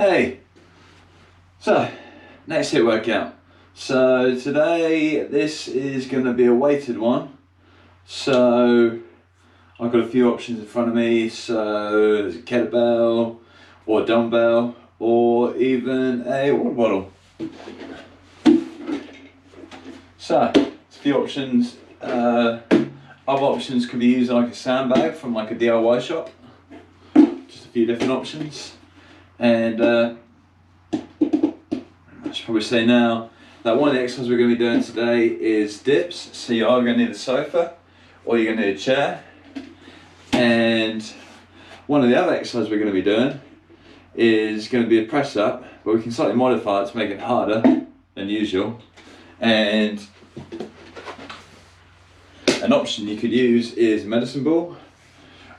Hey, so next HIIT workout. So today this is going to be a weighted one. So I've got a few options in front of me. So there's a kettlebell or a dumbbell or even a water bottle. So it's a few options. Other options could be using like a sandbag from like a DIY shop. Just a few different options. And I should probably say now that one of the exercises we're going to be doing today is dips. So you are going to need a sofa or you're going to need a chair. And one of the other exercises we're going to be doing is going to be a press up, but we can slightly modify it to make it harder than usual. And an option you could use is a medicine ball,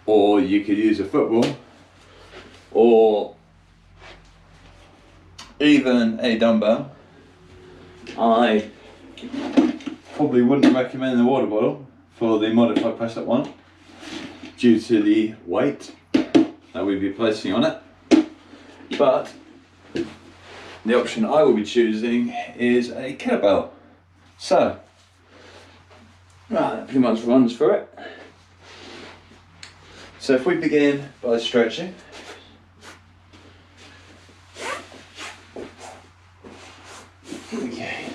or you could use a football, or even a dumbbell. I probably wouldn't recommend the water bottle for the modified press up one due to the weight that we'd be placing on it. But the option I will be choosing is a kettlebell. So, right, that pretty much runs through it. So if we begin by stretching. Okay,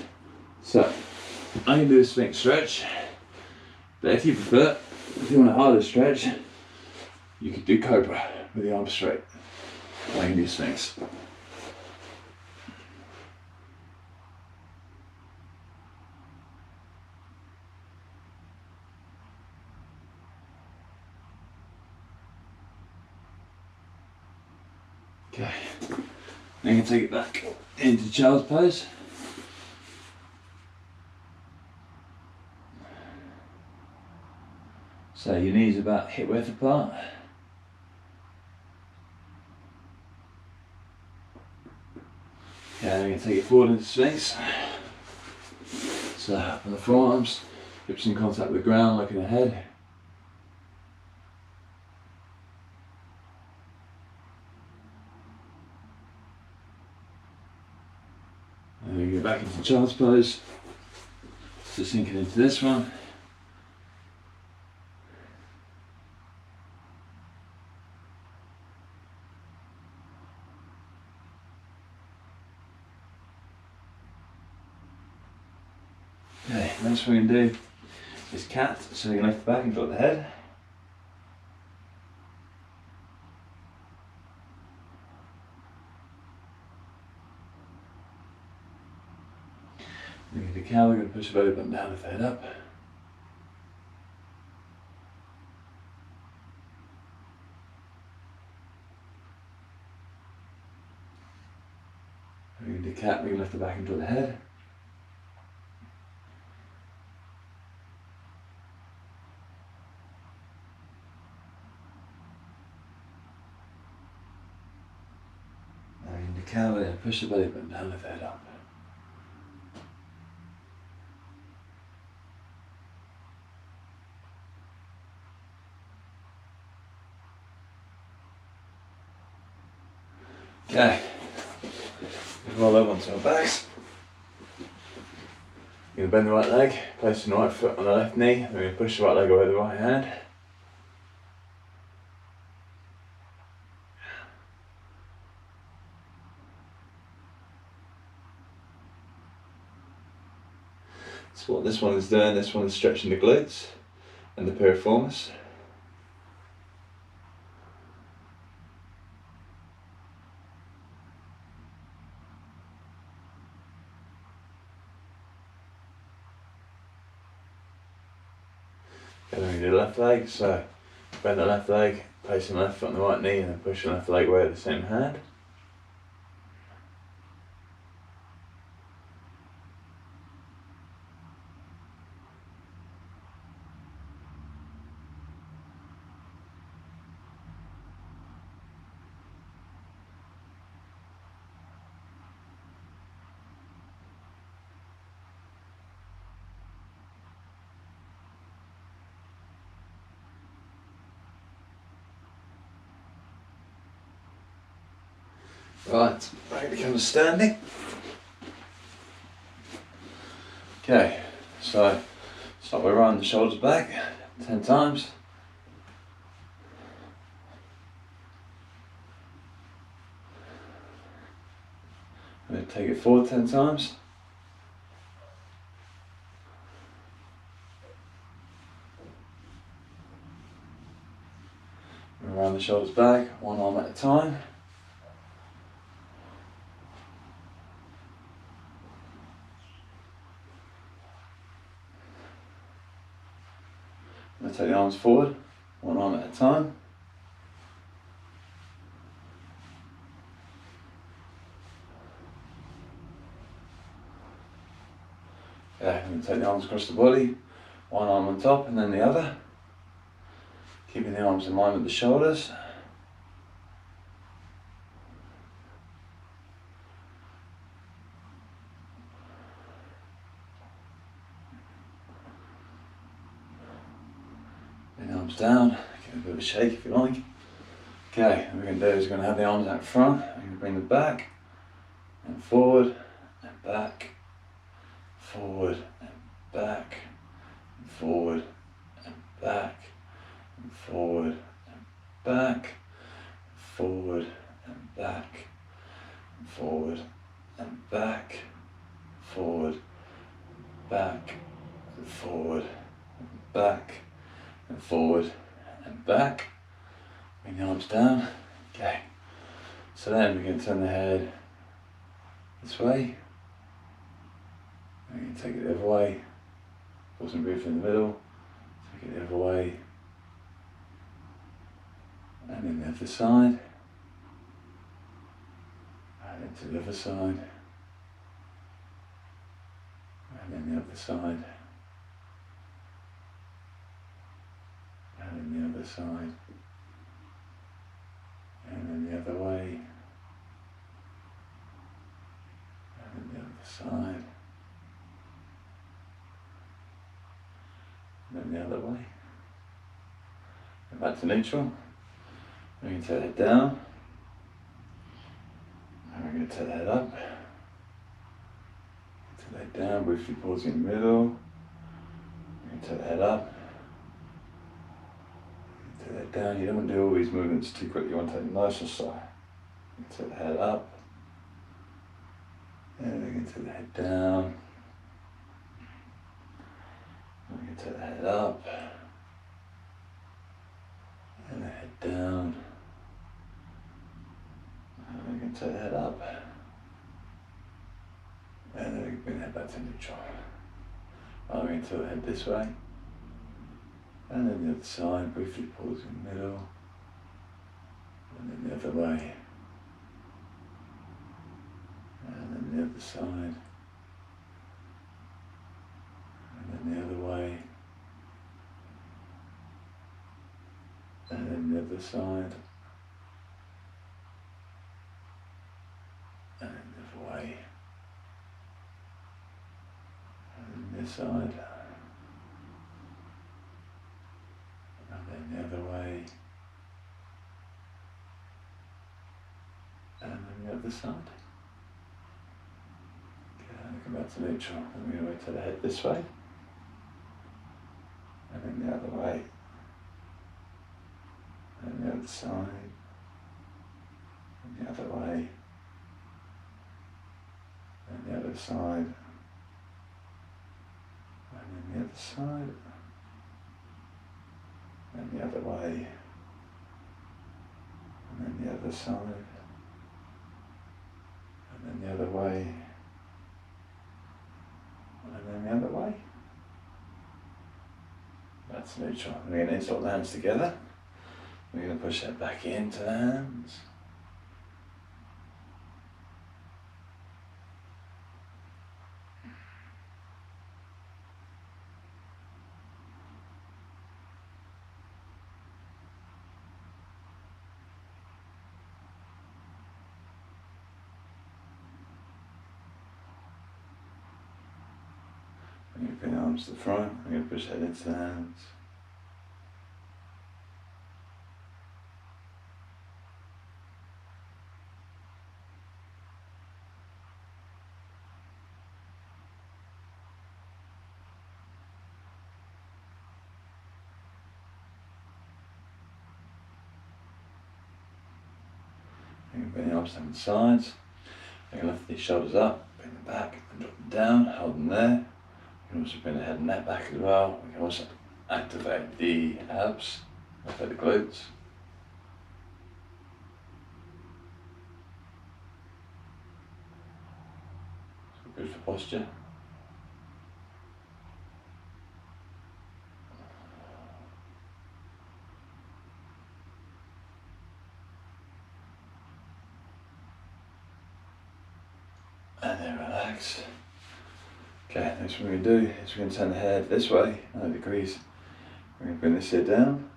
so I'm going to do a Sphinx stretch, but if you prefer, if you want a harder stretch, you could do Cobra with the arms straight. I can do Sphinx. Okay, then you can take it back into child's pose. So your knees about hip width apart. Okay, then you can take it forward into Sphinx. So up on the forearms, hips in contact with the ground, looking ahead. And then we go back into child's pose. So sinking into this one. Okay, next we're going to do is cat, so you can lift the back and drop the head. Then the cow, we're going to push the belly button down, lift the head up. We're going to do cat, we can lift the back and drop the head. Cow and push the belly button down, lift the head up. Okay, we roll over onto our backs. You're going to bend the right leg, placing the right foot on the left knee. We're going to push the right leg away with the right hand. So what this one is doing, this one is stretching the glutes and the piriformis. And then we do the left leg, so bend the left leg, placing the left foot on the right knee and then push the left leg away with the same hand. Right, back to kind of standing. Okay, so start by rolling the shoulders back 10 times. I'm going to take it forward 10 times. And round the shoulders back, one arm at a time. I'm going to take the arms forward, one arm at a time. Okay, I'm going to take the arms across the body, one arm on top and then the other. Keeping the arms in line with the shoulders. Bring the arms down, give it a bit of a shake if you like. Okay, what we're going to do is we're going to have the arms out front, we're going to bring them back, and forward, and back, forward, and back, and forward, and back, and forward, and back, forward, and back, and forward, and back, forward, back, and forward, and back, and forward, and back. Bring the arms down. Okay. So then we're going to turn the head this way. We're going to take it the other way. Put some breath in the middle. Take it the other way. And then the other side. And then to the other side. And then the other side. And then the other side. And then the other way. And then the other side. And then the other way. And back to neutral. We're going to take the head down. And we're going to take the head up. Take the head down, briefly pause in the middle. We're going to take the head up. Take the head down. You don't want to do all these movements too quickly. You want to take it nice and slow. Take the head up. And we're going to take the head down. We're going to take the head up. And the head down. And we're going to take the head up. And then we can bring the head back to neutral. I'm going to tilt the head this way. And then the other side, briefly pause in the middle. And then the other way. And then the other side. And then the other way. And then the other side. And then the other way. And then this side. And then the other way. And then the other side. Okay, come back to neutral. And we're going to rotate the head this way. And then the other way. And the other side. And the other way. And the other side. And then the other side. And the other way. And then the other side. And then the other way. And then the other way. That's neutral. We're going to insert the hands together. We're going to push that back into the hands. I'm going to bring the arms to the front. I'm going to push that into the hands. Bring the arms down the sides. You can lift these shoulders up, bring them back and drop them down, hold them there. You can also bring the head and neck back as well. We can also activate the abs, activate the glutes. So good for posture. And then relax. Okay, next what we're going to do is we're going to turn the head this way, 90 degrees. We're going to bring this head down.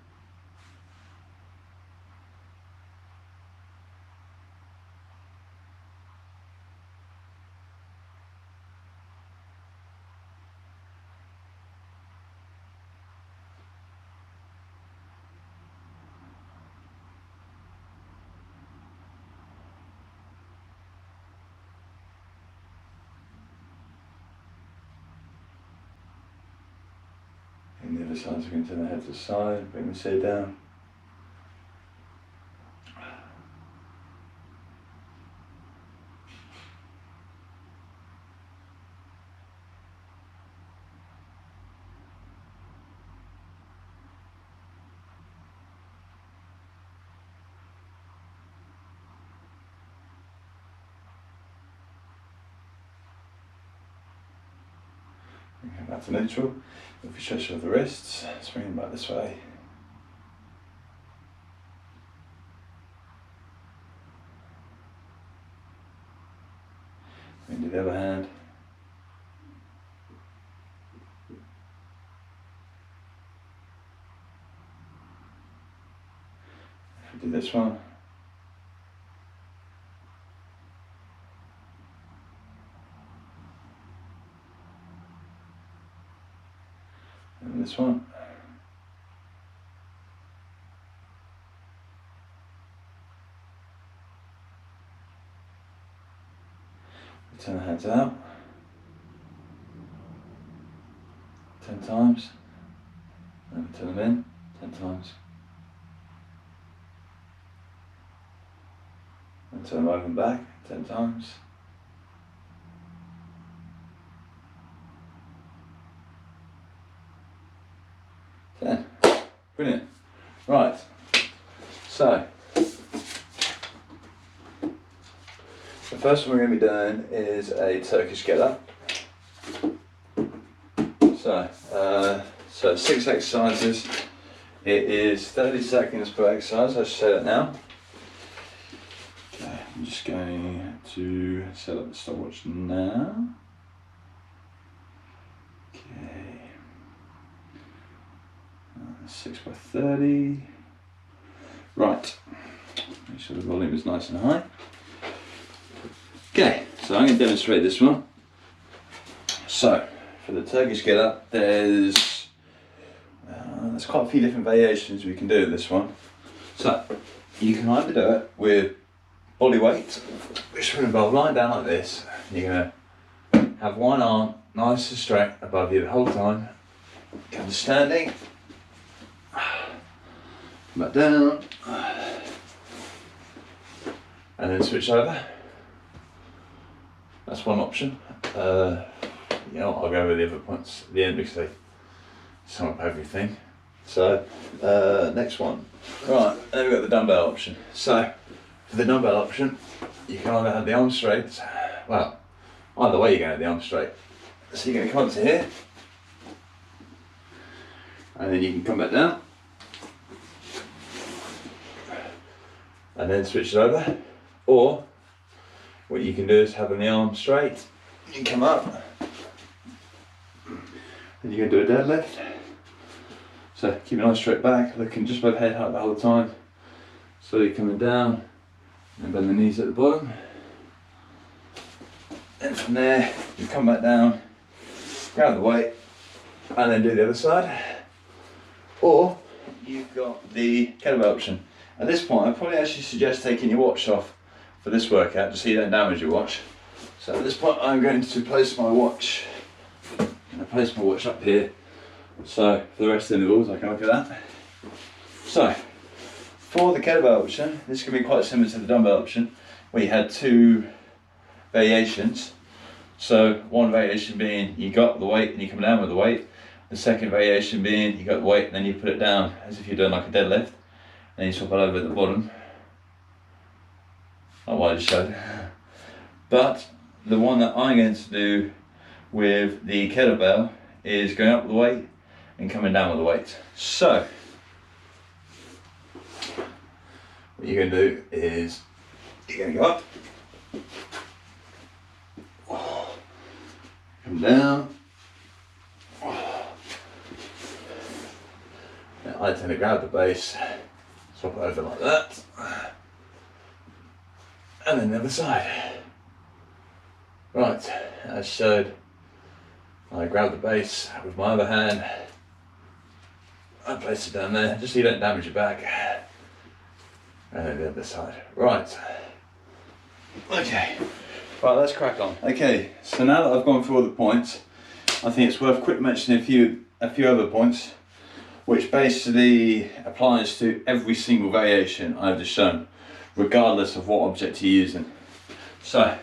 And the other side, so we're going to turn the head to the side, bring this head down. Come back to neutral. If we stretch over the wrists, swing them back this way. We can do the other hand. If we do this one. And this one. We turn the hands out 10 times, and turn them in 10 times, and turn them over and back 10 times. Brilliant. Right, so the first one we're going to be doing is a Turkish get up. So 6 exercises. It is 30 seconds per exercise. I should say that now. Okay, I'm just going to set up the stopwatch now. Okay. 6 by 30. Right, make sure the volume is nice and high. Okay, so I'm going to demonstrate this one. So, for the Turkish get up, there's quite a few different variations we can do with this one. So, you can either do it with body weight, which will involve lying down like this. You're going to have one arm nice and straight above you the whole time. Come to standing. Back down, and then switch over. That's one option. I'll go with the other points at the end because they sum up everything. So, next one. Right, then we've got the dumbbell option. So, for the dumbbell option, you can either have the arms straight. Well, either way, you're going to have the arms straight. So, you're going to come up to here, and then you can come back down. And then switch it over, or what you can do is have the arms straight. You can come up, and you're going to do a deadlift. So keep your eyes straight back, looking just above head height the whole time. Slowly coming down, and bend the knees at the bottom. And from there, you come back down, grab the weight, and then do the other side. Or you've got the kettlebell option. At this point, I'd probably actually suggest taking your watch off for this workout, just so you don't damage your watch. So at this point, I'm going to place my watch. I'm going to place my watch up here. So for the rest of the intervals, I can look at that. So For the kettlebell option, this can be quite similar to the dumbbell option, where you had two variations. So one variation being you got the weight and you come down with the weight. The second variation being you got the weight and then you put it down as if you're doing like a deadlift. Then you swap it over at the bottom. Like what I just showed. But the one that I'm going to do with the kettlebell is going up with the weight and coming down with the weight. So what you're going to do is you're going to go up, come down. Now I tend to grab the base, swap it over like that, and then the other side. Right, as showed, I grab the base with my other hand, I place it down there, just so you don't damage your back, and then the other side. Right, okay, right, let's crack on. Okay, so now that I've gone through all the points, I think it's worth quick mentioning a few other points, which basically applies to every single variation I've just shown, regardless of what object you're using. So,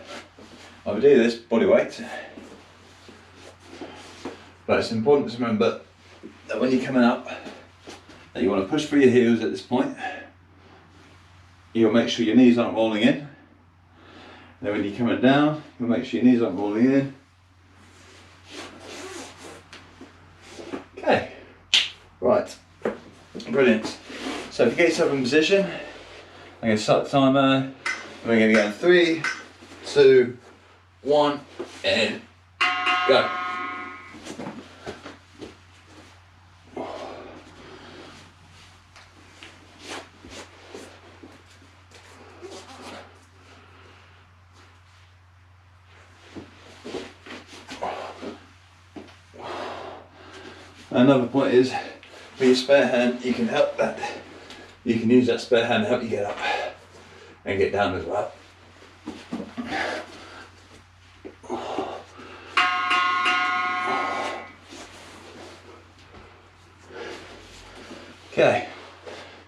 I would do this body weight, but it's important to remember that when you're coming up, that you want to push through your heels at this point. You'll make sure your knees aren't rolling in. And then when you're coming down, you'll make sure your knees aren't rolling in. Okay, right, brilliant. So if you get yourself in position, I'm going to start the timer, and we're going to go in 3, 2, 1, and go. Another point is, with your spare hand, you can help that. You can use that spare hand to help you get up and get down as well. Okay,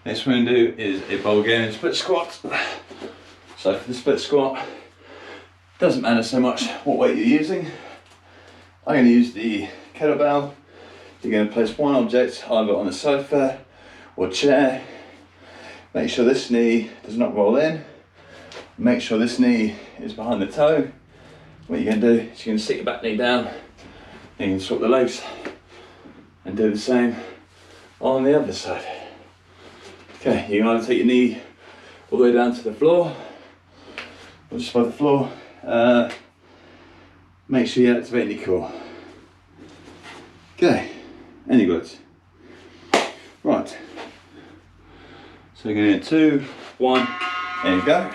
next we're going to do is a Bulgarian split squat. So for the split squat, doesn't matter so much what weight you're using. I'm going to use the kettlebell. You're going to place one object either on the sofa or chair. Make sure this knee does not roll in. Make sure this knee is behind the toe. What you're going to do is you're going to stick your back knee down, and you can swap the legs and do the same on the other side. Okay, you can either take your knee all the way down to the floor or just by the floor. Make sure you activate your core. Okay, and you're good. Right, so we're going to do 2, 1, and go.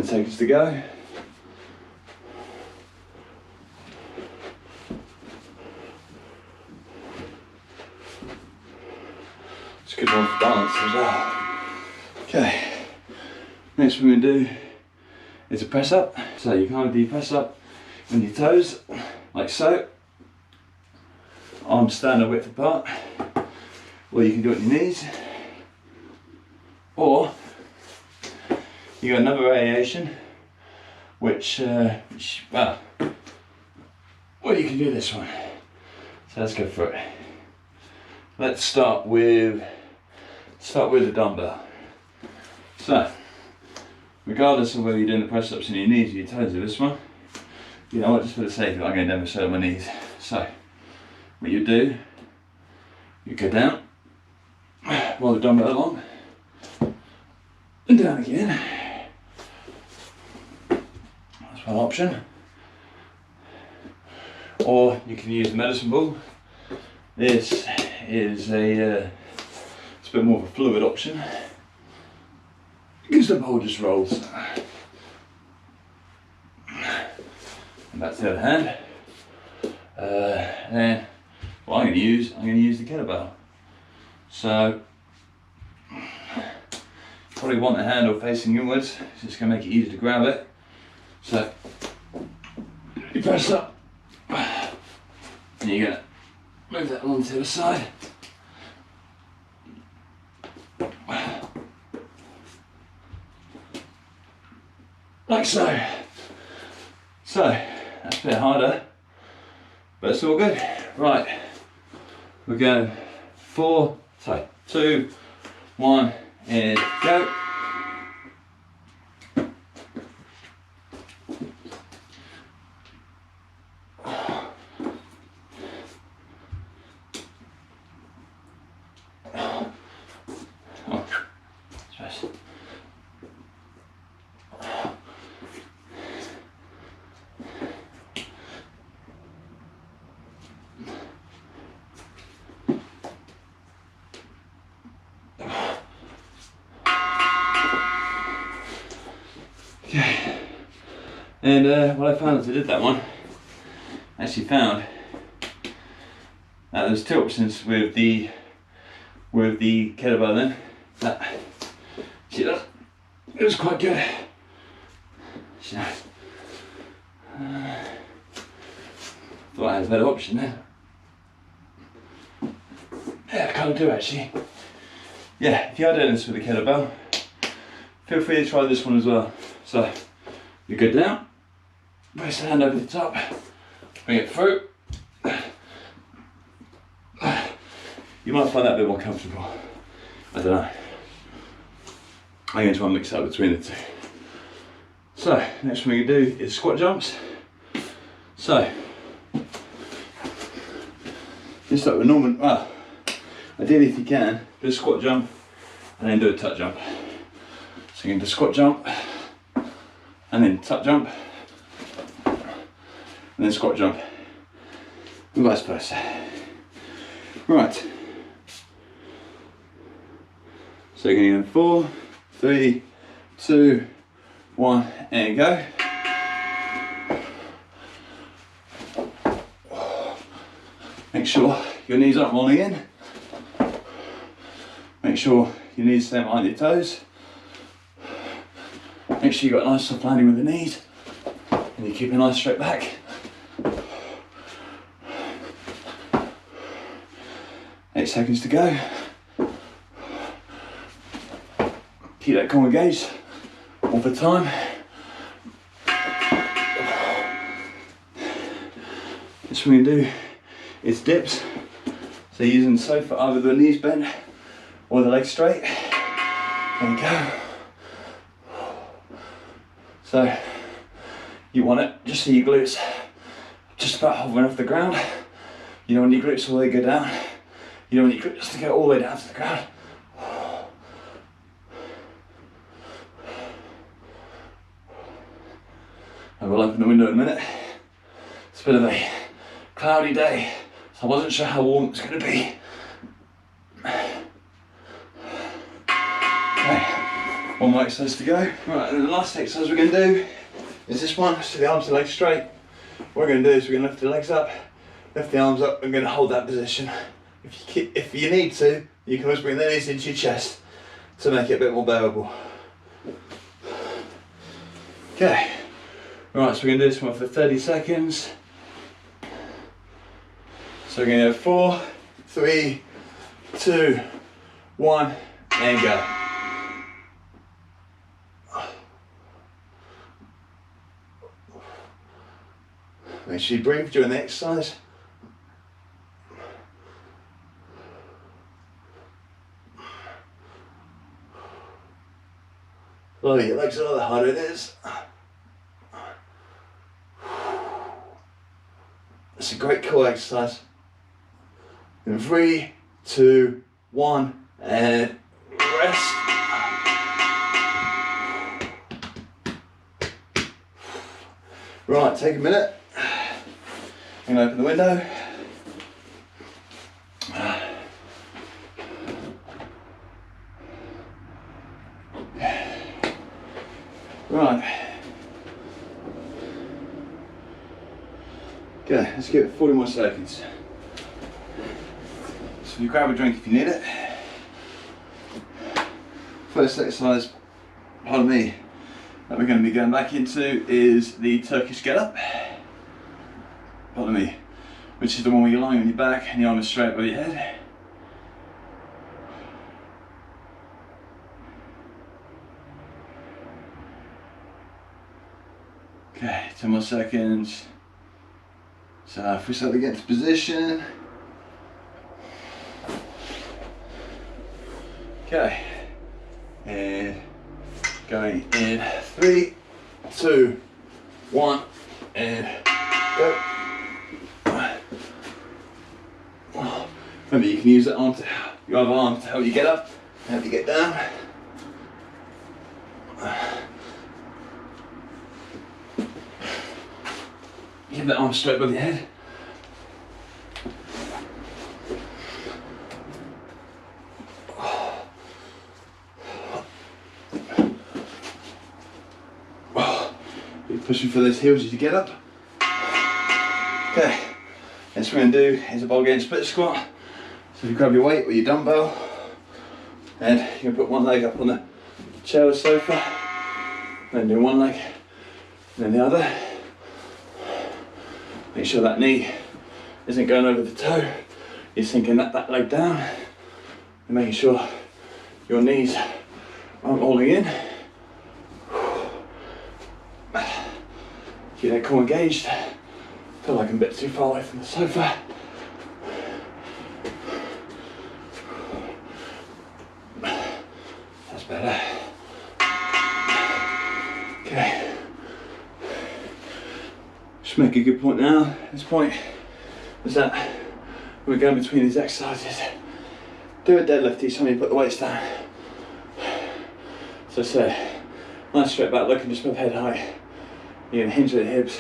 Seconds to go. It's a good one for balance as well. Okay, next we're going to do is a press up. So you can either do press up on your toes, like so, arms standard width apart, or you can do it on your knees, or you got another variation, which well, you can do this one. So let's go for it. Let's start with the dumbbell. So, regardless of whether you're doing the press ups on your knees or your toes with this one, you know what? Just for the sake of it, I'm going to demonstrate on my knees. So, what you do, you go down, roll the dumbbell along, and down again. One option, or you can use the medicine ball. This is it's a bit more of a fluid option because the ball just rolls. And that's the other hand. And what I'm going to use the kettlebell. So probably want the handle facing inwards. It's just going to make it easy to grab it. So you press up, and you're going to move that along to the side. Like so. So that's a bit harder, but it's all good. Right, we're going 4, sorry, 2, 1, and go. Okay, and what I found as I did that one, I actually found that there's two options with the kettlebell then. That, see that? It was quite good. So, thought I had a better option then. Yeah, I kind of do actually. Yeah, if you are doing this with a kettlebell, feel free to try this one as well. So, you go down, place the hand over the top, bring it through. You might find that a bit more comfortable. I don't know. I'm going to try and mix it up between the two. So, next one we can do is squat jumps. So, just like a normal, well, ideally if you can, do a squat jump and then do a tuck jump. So you can do a squat jump, and then tuck jump, and then squat jump, and vice versa. Right. So you're going to go 4, 3, 2, 1, and go. Make sure your knees aren't rolling in. Make sure your knees stay behind your toes. Make sure you've got a nice soft landing with the knees, and you keep a nice straight back. 8 seconds to go. Keep that core engaged all the time. Next one we do is dips. So using the sofa, either the knees bent or the legs straight. There you go. So you want it just so your glutes just about hovering off the ground. You don't want your glutes all the way to go down. You don't want your glutes to go all the way down to the ground. I will open the window in a minute. It's a bit of a cloudy day, so I wasn't sure how warm it's going to be. One more exercise to go. Right, and the last exercise we're going to do is this one. So the arms and legs straight. What we're going to do is we're going to lift the legs up, lift the arms up, and we're going to hold that position. If you need to, you can always bring the knees into your chest to make it a bit more bearable. Okay. Right, so we're going to do this one for 30 seconds. So we're going to go 4, 3, 2, 1, and go. Make sure you breathe during the exercise. The lower your legs are, the harder it is. It's a great core exercise. In 3, 2, 1, and rest. Right, take a minute. I'm going to open the window. Right. Okay, let's give it 40 more seconds. So you grab a drink if you need it. first exercise, pardon me, that we're going to be going back into is the Turkish get-up. Pardon me. Which is the one where you're lying on your back and your arm is straight above your head. Okay, 10 more seconds. So if we start to get into position. Okay, and going in 3, 2, 1, and go. Remember, you can use that arm your other arm to help you get up, help you get down. Keep that arm straight above your head. Keep pushing for those heels as you get up. Okay, next we're going to do is a ball game split squat. So if you grab your weight or your dumbbell, and you're going to put one leg up on the chair or sofa, then do one leg, and then the other. Make sure that knee isn't going over the toe. You're sinking that leg down, and making sure your knees aren't rolling in. Keep that core engaged. Feel like I'm a bit too far away from the sofa. That's better. Okay. Just make a good point now. This point is that we're going between these exercises. Do a deadlift each time you put the weights down. So say, nice straight back, looking just above head height. You're going to hinge at the hips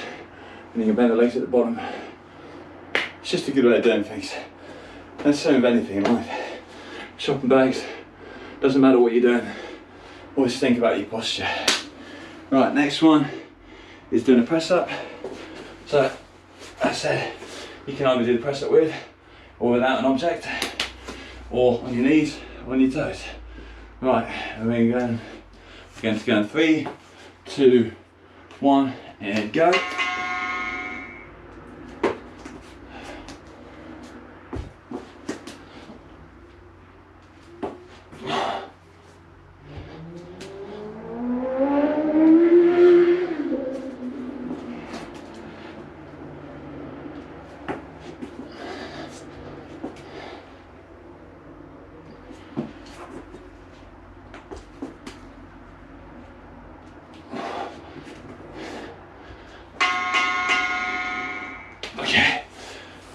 and you can bend the legs at the bottom. It's just a good way of doing things. And so with anything in life. Shopping bags, doesn't matter what you're doing, always think about your posture. Right, next one is doing a press up. So, as I said, you can either do the press up with or without an object, or on your knees or on your toes. Right, and we're going to go in 3, 2, 1, and go.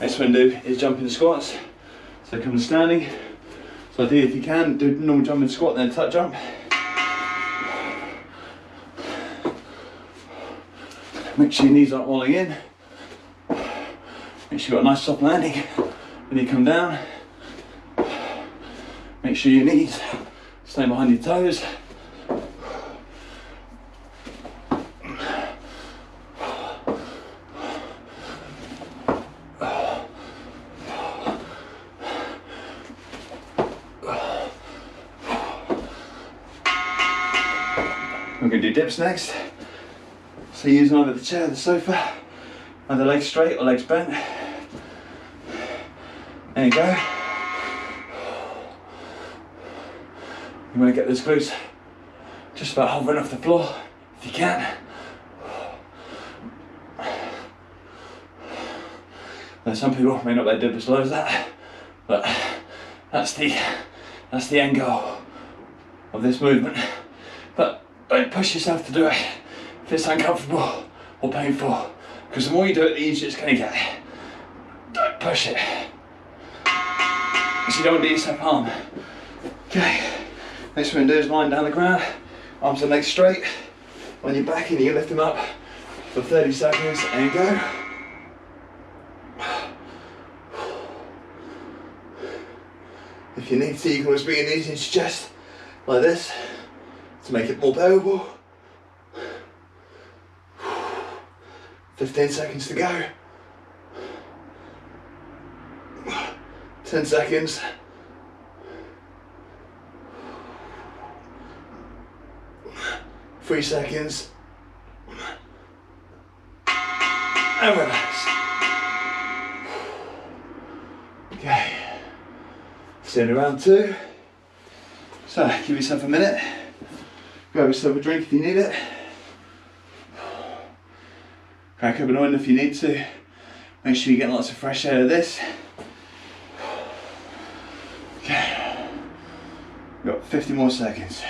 Next one to do is jumping squats. So come to standing. So ideally, if you can, do normal jumping squat, then tuck jump. Make sure your knees aren't rolling in. Make sure you've got a nice soft landing when you come down. Make sure your knees stay behind your toes. We're going to do dips next. So using either the chair or the sofa, either legs straight or legs bent. There you go. You want to get those glutes just about hovering off the floor if you can. Now some people may not be able to dip as low as that, but that's the end goal of this movement. But don't push yourself to do it if it's uncomfortable or painful, because the more you do it, the easier it's going to get. Don't push it, because you don't want to do yourself harm. Okay, next one we're going to do is lying down the ground, arms and legs straight on your back, and you lift them up for 30 seconds and go. If you need to, you can always bring your knees into your chest like this to make it more bearable. 15 seconds to go. 10 seconds. 3 seconds. And relax. Okay. Still in round 2. So give yourself a minute. Grab yourself a drink if you need it. Crack open a window if you need to. Make sure you get lots of fresh air of this. Okay. We've got 50 more seconds.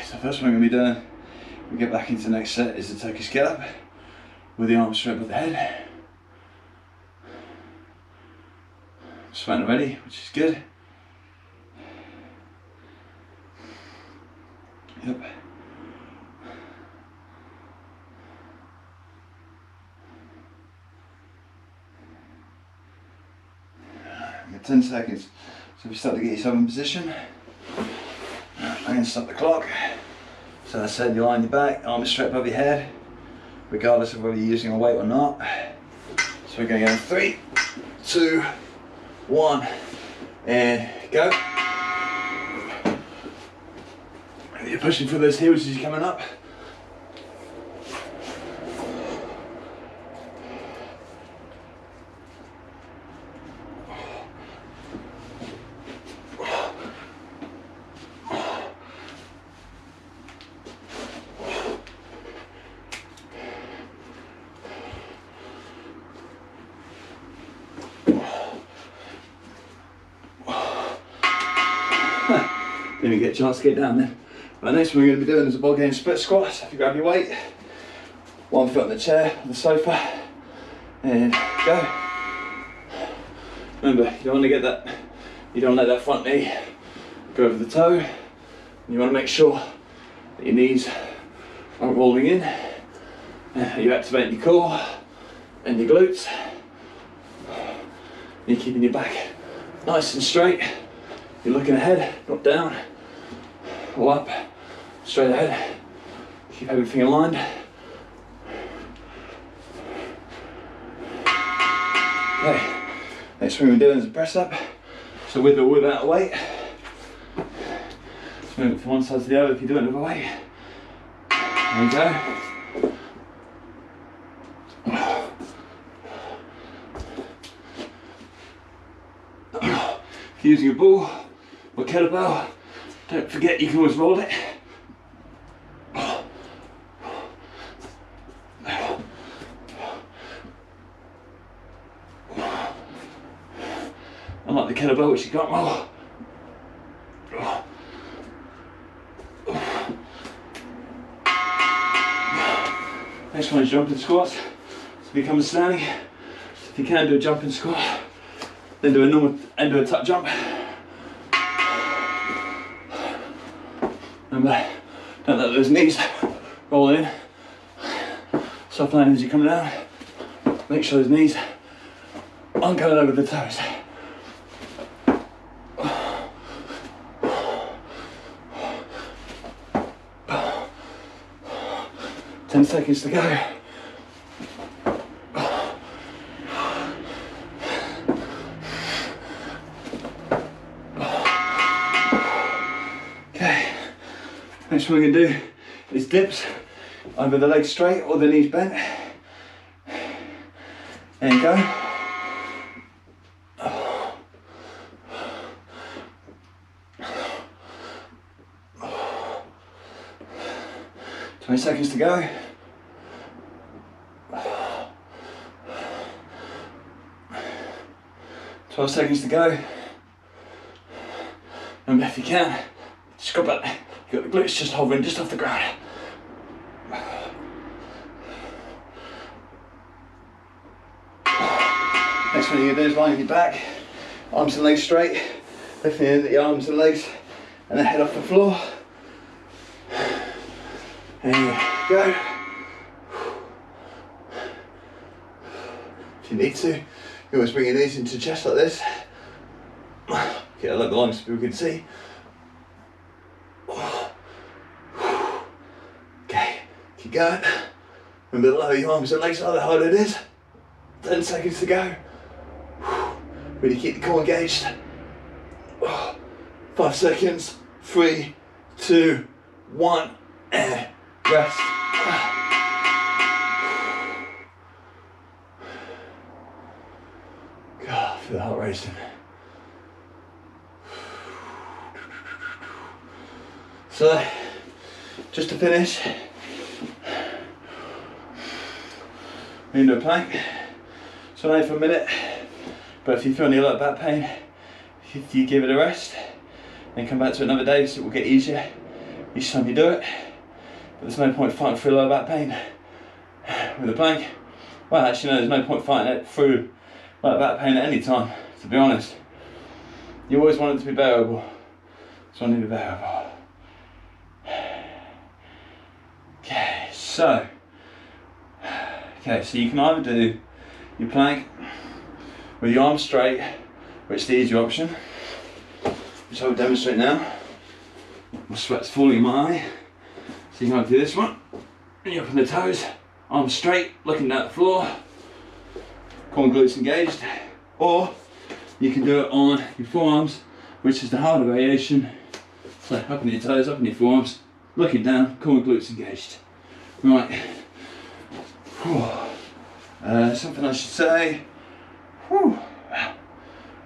So first one I'm going to be doing, we get back into the next set, is the Turkish get up with the arms straight above the head. Sweating already, which is good. Yep. We've got 10 seconds. So if you start to get yourself in position, I'm going to stop the clock. So as I said, you lie on your back, arms straight above your head, regardless of whether you're using a weight or not. So we're going to go in 3, 2, 1, and go. And you're pushing through those heels as you're coming up. Didn't get a chance to get down there. Right, next one we're going to be doing is a ball game split squat. So if you grab your weight, one foot on the chair, on the sofa, and go. Remember, you don't want to get that, you don't let that front knee go over the toe. You want to make sure that your knees aren't rolling in. You activate your core and your glutes. You're keeping your back nice and straight. You're looking ahead, not down, or up, straight ahead. Keep everything aligned. Okay, next thing we're doing is a press up. So with or without a weight. Just move it from one side to the other if you're doing it with a weight. There you go. If you're using a ball or kettlebell, don't forget you can always roll it. Unlike the kettlebell, which you can't roll. Next one is jumping squats. So if you come to standing, if you can do a jumping squat, then do a normal and do a tuck jump. Remember, don't let those knees roll in. Soft landing as you come down. Make sure those knees aren't going over the toes. Ten seconds to go. Next one we're going to do is dips, either the legs straight or the knees bent. There you go. 20 seconds to go. Twelve seconds to go. Remember, if you can, just go back. You got the glutes just hovering just off the ground. Next one you're going to do is lying on your back, arms and legs straight, lifting the arms and legs and the head off the floor. There you go. If you need to, you always bring your knees into the chest like this. Get a little long so people can see. Keep going. Remember, lower your arms and legs like the harder it is. 10 seconds to go. Really keep the core engaged. 5 seconds. 3, 2, 1, and rest. God, I feel the heart racing. So, just to finish, we're going to do a plank. So only for a minute, but if you feel any low back pain, you give it a rest, then come back to it another day, so it will get easier each time you do it. But there's no point fighting through low back pain with a plank. Well, actually no, there's no point fighting it through low back pain at any time, to be honest. You always want it to be bearable. So I need to be bearable. Okay, so you can either do your plank with your arms straight, which is the easier option, which I will demonstrate now. My sweat's falling in my eye. So you can either do this one, and you open the toes, arms straight, looking down at the floor, core and glutes engaged, or you can do it on your forearms, which is the harder variation. So up on your toes, up on your forearms, looking down, core and glutes engaged. Right. Something I should say. All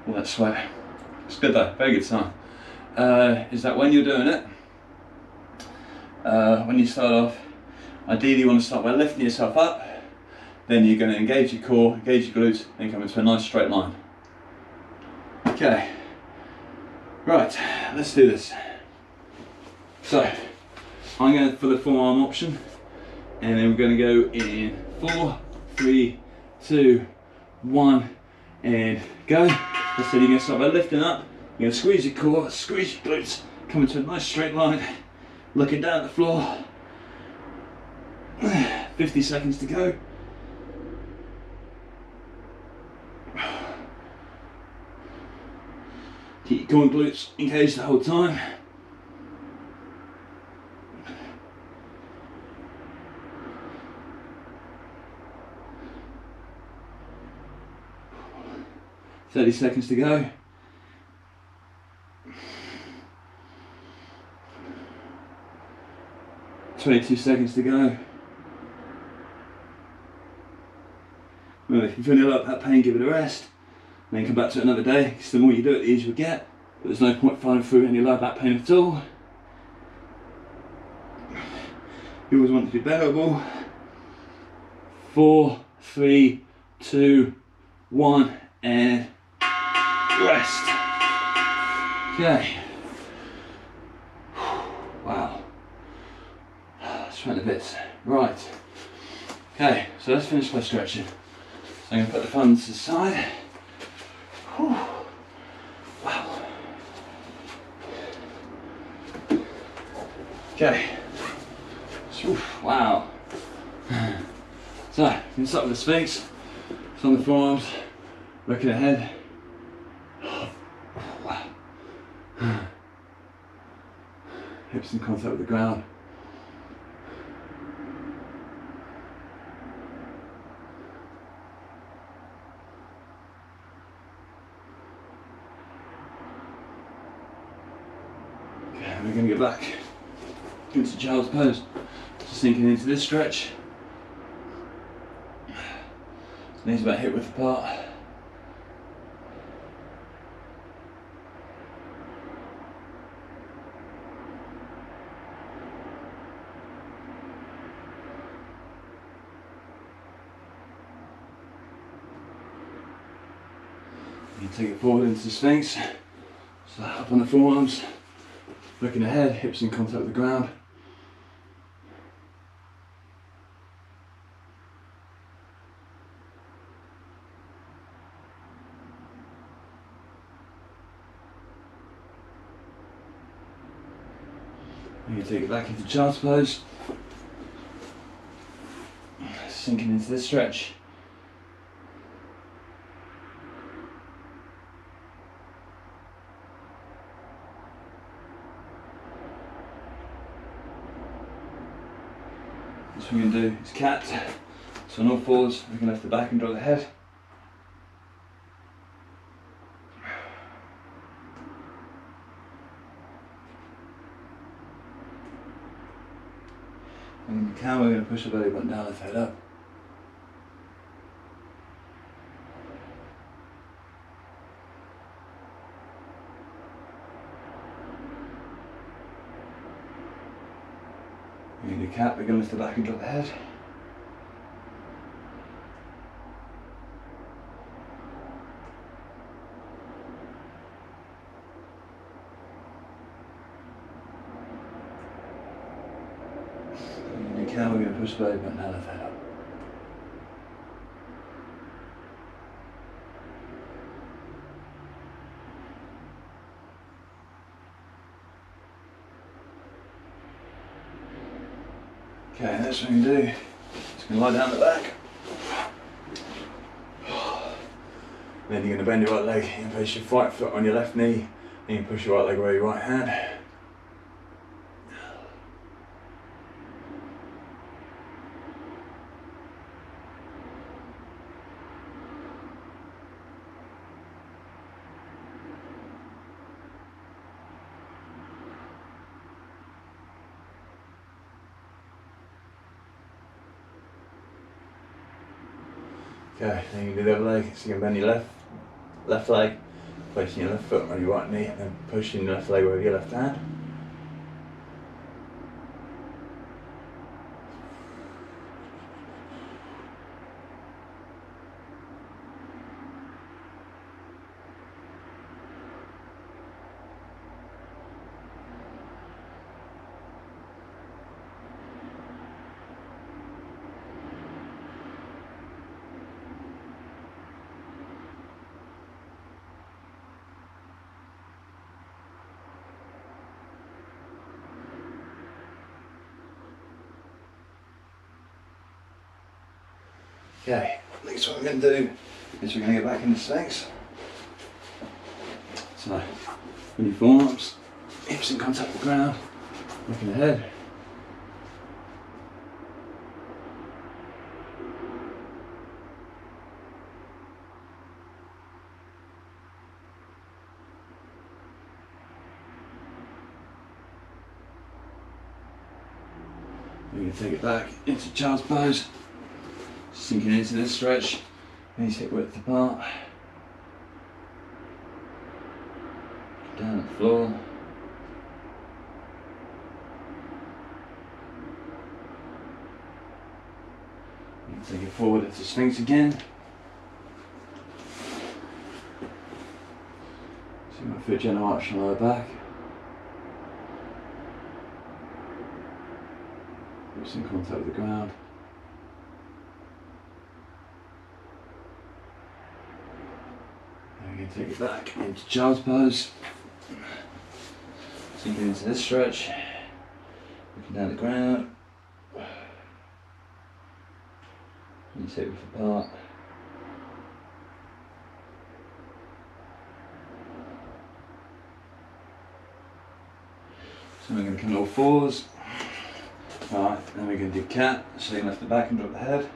that sweat. It's good though, very good sign. Is that when you're doing it, when you start off, ideally you want to start by lifting yourself up, then you're going to engage your core, engage your glutes, then come into a nice straight line. Okay, right, let's do this. So, I'm going for the forearm option, and then we're going to go in 4, 3, 2, 1, and go. As I said, you're going to start by lifting up, you're going to squeeze your core, squeeze your glutes, come into a nice straight line, looking down at the floor. 50 seconds to go. Keep your core and glutes engaged the whole time. 30 seconds to go. $22 seconds to go. Well, if you feel like that pain, give it a rest. Then come back to it another day, because the more you do it, the easier you get. But there's no point fighting through any low back pain at all. You always want it to be bearable. 4, 3, 2, 1, and rest. Okay. Wow. Sweating a bit. Right. Okay, so let's finish by stretching. So I'm going to put the thumbs to the side. Whew. Wow. Okay. Wow. So, you can start with the Sphinx. It's on the forearms, looking ahead. Wow. Hips in contact with the ground. Okay, we're going to get back into child's pose. Just sinking into this stretch. Knees about hip width apart. You take it forward into the Sphinx. So up on the forearms, looking ahead, hips in contact with the ground. And you take it back into child's pose, sinking into this stretch. What we're going to do is cat. So on all fours, we can lift the back and drop the head. And in the can, we're going to push the belly button down, lift the head up. In the cat, we're going to lift the back and drop the head. Now we're going to push the belly button down, lift the head up. Okay, next thing you do is going to lie down the back. Then you're going to bend your right leg, you can place your right foot on your left knee, and you can push your right leg away with your right hand. Okay, then you can do the other leg, so you can bend your left leg, placing your left foot on your right knee, and then pushing your left leg with your left hand. Okay, next what we're going to do is we're going to get back into Sphinx. So, on your forearms, hips in contact with the ground, looking ahead. We're going to take it back into child's pose. Sinking into this stretch, knees hip width apart, down at the floor, and take it forward into Sphinx again. So my foot gentle arch on the lower back, hips in contact with the ground. We're going to take it back into child's pose, sinking into this stretch, looking down the ground, knees hip width apart, so we're going to come to all fours. Alright, then we're going to do cat, so you can lift the back and drop the head.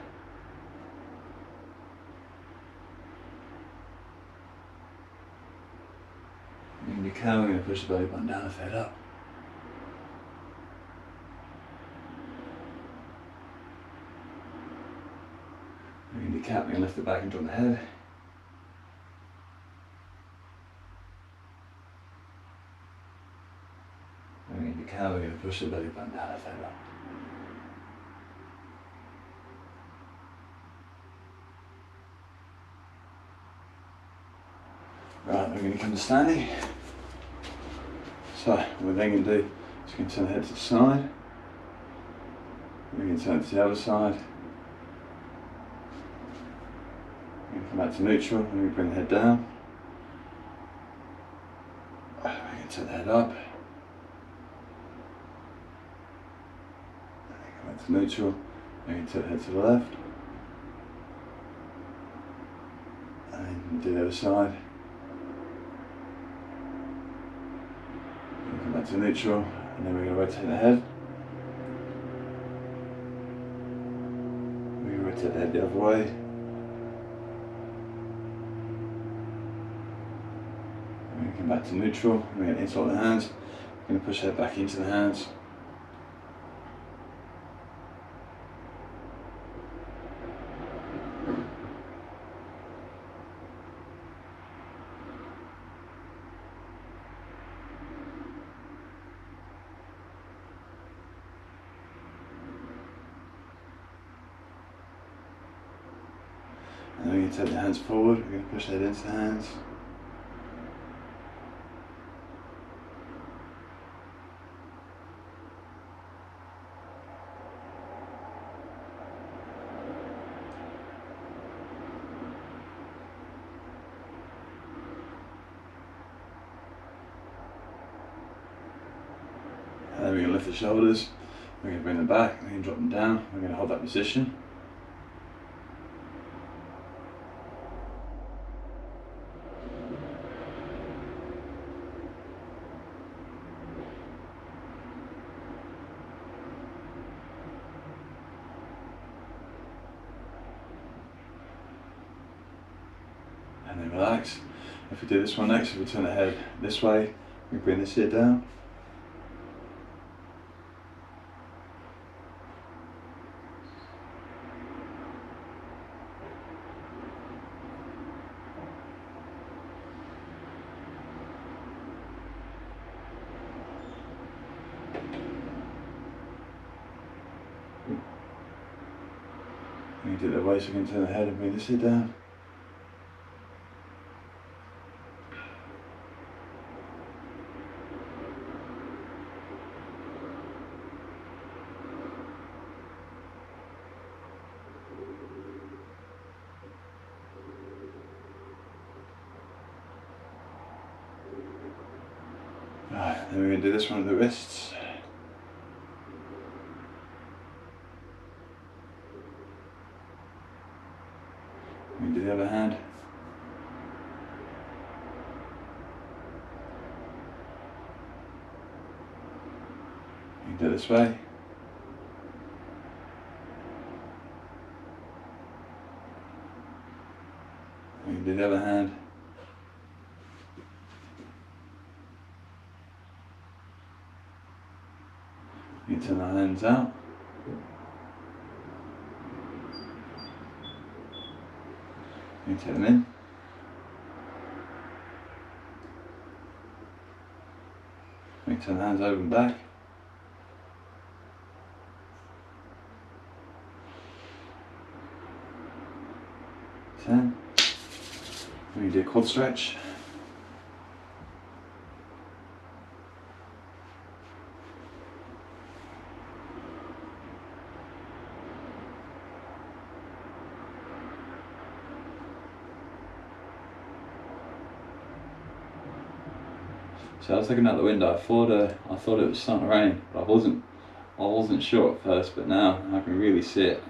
In your cow, we're going to push the belly button down and head up. In your cat, we're going to lift the back and drop the head. In your cow, we're going to push the belly button down and head up. Right, we're going to come to standing. So, what we're then going to do is we're going to turn the head to the side. We're going to turn it to the other side. We're going to come back to neutral and we're going to bring the head down. We're going to turn the head up. Come back to neutral. We're going to turn the head to the left. And then do the other side. Come back to neutral, and then we're going to rotate the head. Take the head the other way. We're going to come back to neutral. We're going to inside the hands. We're going to push the head back into the hands. And then we're going to take the hands forward, we're going to push the head into the hands. And then we're going to lift the shoulders, we're going to bring them back, we're going to drop them down, we're going to hold that position. And then relax. If we do this one next, if we turn the head this way, we bring this here down. And we do it that way, so we can turn the head and bring this here down. Right, then we're going to do this one with the wrists. We can do the other hand. We can do it this way. We can do the other hand. You can turn our hands out. You can take them in. You can turn the hands over and back. 10. We do a quad stretch. So I was looking out the window. I thought it was starting to rain, but I wasn't sure at first. But now I can really see it.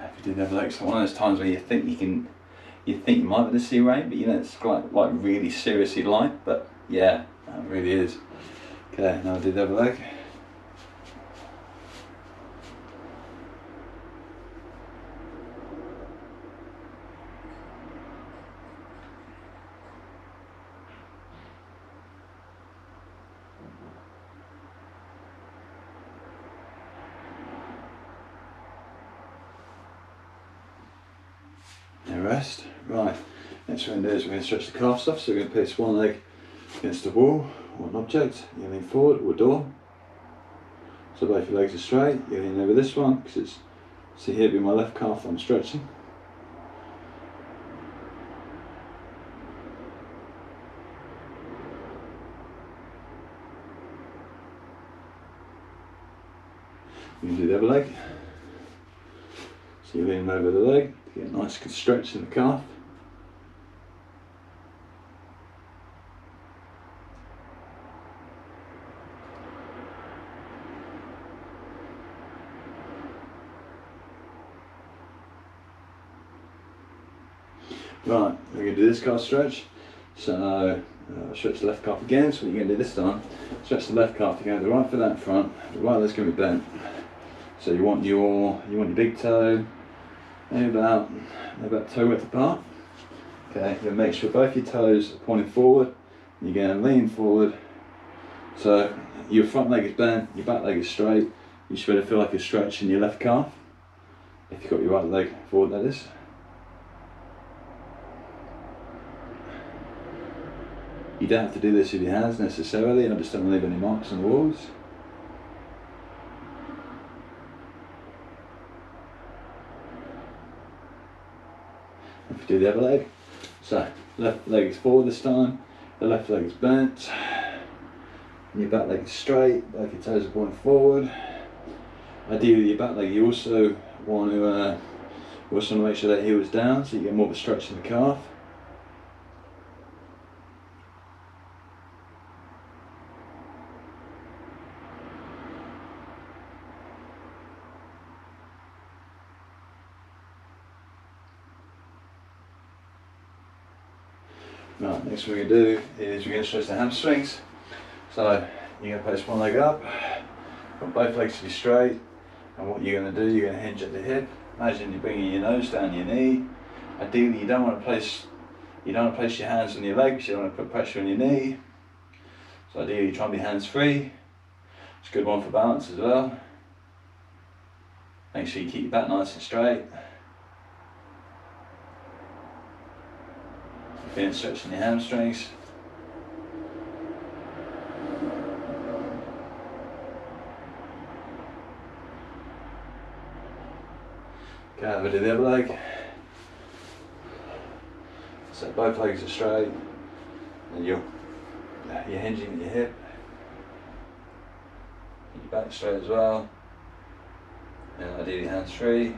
If you did have like so one of those times where you think you might be able to see rain, but you know it's like really seriously light. But yeah, it really is. Okay, now I do the other leg. And rest. Right, next what we're going to do is we're going to stretch the calves off. So we're going to place one leg against the wall or an object. You lean forward or a door. So both your legs are straight. You lean over this one because it's, see here be my left calf I'm stretching. You can do the other leg. So you lean over the leg to get a nice good stretch in the calf. Right, we're going to do this calf stretch. So stretch the left calf again. So what you're going to do this time, stretch the left calf, you're going to have the right foot out in front, the right leg's going to be bent. So you want your big toe maybe about toe width apart. Okay, you're gonna make sure both your toes are pointing forward. You're gonna lean forward. So your front leg is bent, your back leg is straight. You should be able to feel like you're stretching your left calf. If you've got your right leg forward, that is. You don't have to do this with your hands necessarily. I just don't leave any marks on the walls. If you do the other leg, so left leg is forward this time, the left leg is bent, and your back leg is straight, both your toes are pointing forward. Ideally, your back leg, you also want to make sure that heel is down, so you get more of a stretch in the calf. Right, next what we're going to do is we're going to stretch the hamstrings. So you're going to place one leg up, put both legs to be straight, and what you're going to do, you're going to hinge at the hip. Imagine you're bringing your nose down your knee. Ideally, you don't want to place your hands on your legs. You don't want to put pressure on your knee. So ideally, you try and be hands free. It's a good one for balance as well. Make sure you keep your back nice and straight. Again, stretching your hamstrings. Okay, over to the other leg. So both legs are straight, and you're hinging at your hip. Your back straight as well. And ideally hands free.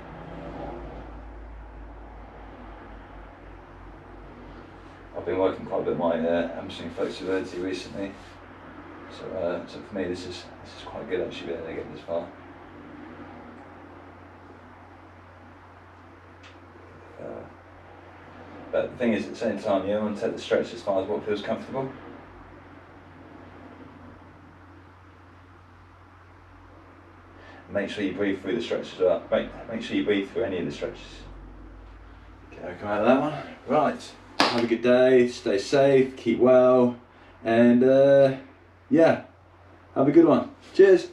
I've been working quite a bit on my hamstring flexibility recently, so for me this is quite good actually being able to get this far. But the thing is, at the same time, you want to take the stretch as far as what feels comfortable. Make sure you breathe through the stretches as well. Make sure you breathe through any of the stretches. Okay, come out of that one. Right. Have a good day, stay safe, keep well, and yeah, have a good one. Cheers.